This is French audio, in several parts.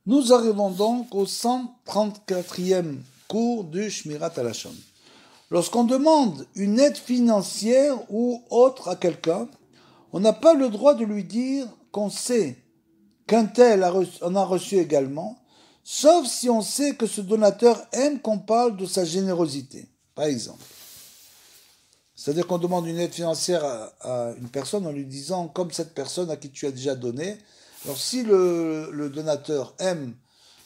Nous arrivons donc au 134e cours du Shmirat Halashon. Lorsqu'on demande une aide financière ou autre à quelqu'un, on n'a pas le droit de lui dire qu'on sait qu'un tel en a reçu également, sauf si on sait que ce donateur aime qu'on parle de sa générosité, par exemple. C'est-à-dire qu'on demande une aide financière à une personne en lui disant, comme cette personne à qui tu as déjà donné, alors si le donateur aime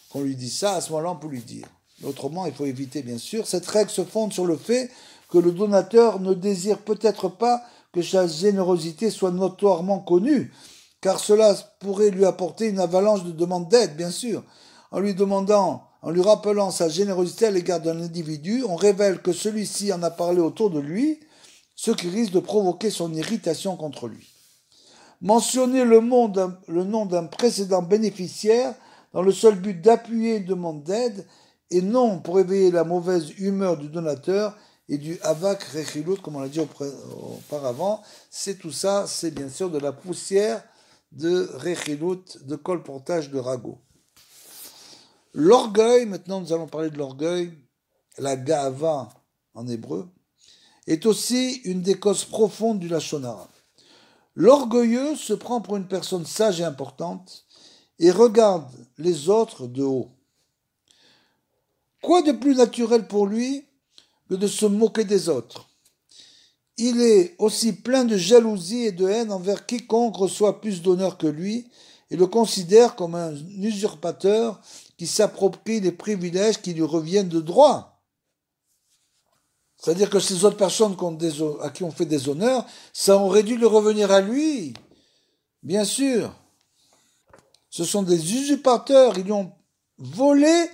qu'on lui dise ça, à ce moment-là on peut lui dire. Autrement, il faut éviter bien sûr. Cette règle se fonde sur le fait que le donateur ne désire peut-être pas que sa générosité soit notoirement connue, car cela pourrait lui apporter une avalanche de demandes d'aide, bien sûr. En lui rappelant sa générosité à l'égard d'un individu, on révèle que celui-ci en a parlé autour de lui, ce qui risque de provoquer son irritation contre lui. Mentionner le nom d'un précédent bénéficiaire dans le seul but d'appuyer une demande d'aide et non pour éveiller la mauvaise humeur du donateur et du avak rechilut, comme on l'a dit auparavant, c'est tout ça, c'est bien sûr de la poussière de rechilut, de colportage de ragot. L'orgueil, maintenant nous allons parler de l'orgueil, la ga'ava en hébreu, est aussi une des causes profondes du lashon hara. L'orgueilleux se prend pour une personne sage et importante et regarde les autres de haut. Quoi de plus naturel pour lui que de se moquer des autres? Il est aussi plein de jalousie et de haine envers quiconque reçoit plus d'honneur que lui et le considère comme un usurpateur qui s'approprie des privilèges qui lui reviennent de droit. C'est-à-dire que ces autres personnes à qui on fait des honneurs, ça aurait dû lui revenir à lui. Bien sûr. Ce sont des usurpateurs, ils lui ont volé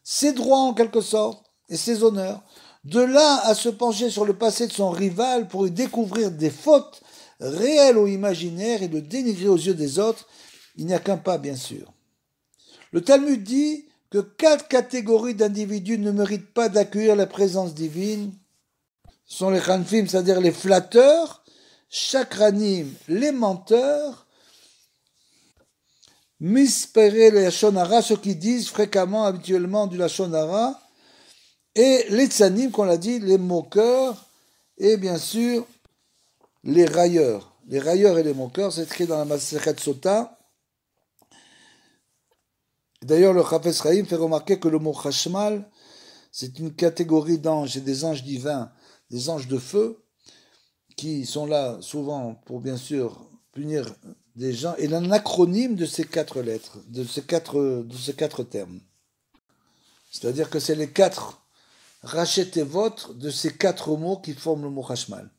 ses droits en quelque sorte et ses honneurs. De là à se pencher sur le passé de son rival pour y découvrir des fautes réelles ou imaginaires et le dénigrer aux yeux des autres, il n'y a qu'un pas bien sûr. Le Talmud dit que 4 catégories d'individus ne méritent pas d'accueillir la présence divine. Ce sont les khanfim, c'est-à-dire les flatteurs, chakranim, les menteurs, mispéré les lashon hara, ceux qui disent fréquemment, habituellement du lashon hara, et les tsanim, qu'on l'a dit, les moqueurs, et bien sûr, les railleurs. Les railleurs et les moqueurs, c'est écrit dans la Masechet Sota. D'ailleurs, le Chafetz Chaim fait remarquer que le mot chashmal, c'est une catégorie d'anges et des anges divins, des anges de feu, qui sont là souvent pour bien sûr punir des gens, et un acronyme de ces 4 lettres, de ces quatre termes. C'est-à-dire que c'est les 4 rachetevot de ces 4 mots qui forment le mot chashmal.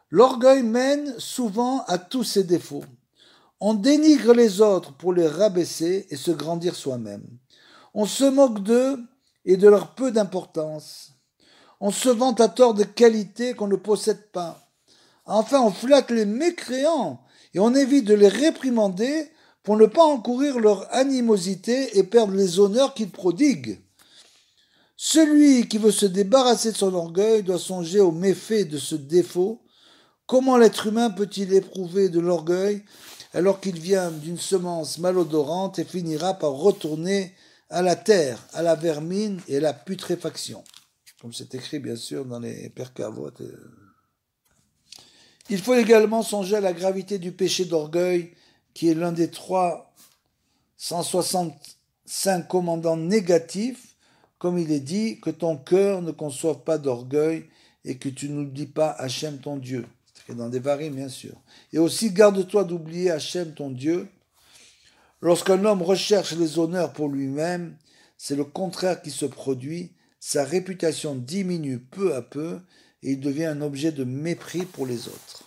L'orgueil mène souvent à tous ses défauts. On dénigre les autres pour les rabaisser et se grandir soi-même. On se moque d'eux et de leur peu d'importance. On se vante à tort de qualités qu'on ne possède pas. Enfin, on flatte les mécréants et on évite de les réprimander pour ne pas encourir leur animosité et perdre les honneurs qu'ils prodiguent. Celui qui veut se débarrasser de son orgueil doit songer aux méfaits de ce défaut. Comment l'être humain peut-il éprouver de l'orgueil alors qu'il vient d'une semence malodorante et finira par retourner à la terre, à la vermine et à la putréfaction, comme c'est écrit bien sûr dans les Pirkei Avot. Il faut également songer à la gravité du péché d'orgueil, qui est l'un des 365 commandants négatifs, comme il est dit, que ton cœur ne conçoive pas d'orgueil et que tu n'oublies pas Hachem ton Dieu. C'est dans des Devarim, bien sûr. Et aussi, garde-toi d'oublier Hachem ton Dieu. Lorsqu'un homme recherche les honneurs pour lui-même, c'est le contraire qui se produit. Sa réputation diminue peu à peu et il devient un objet de mépris pour les autres.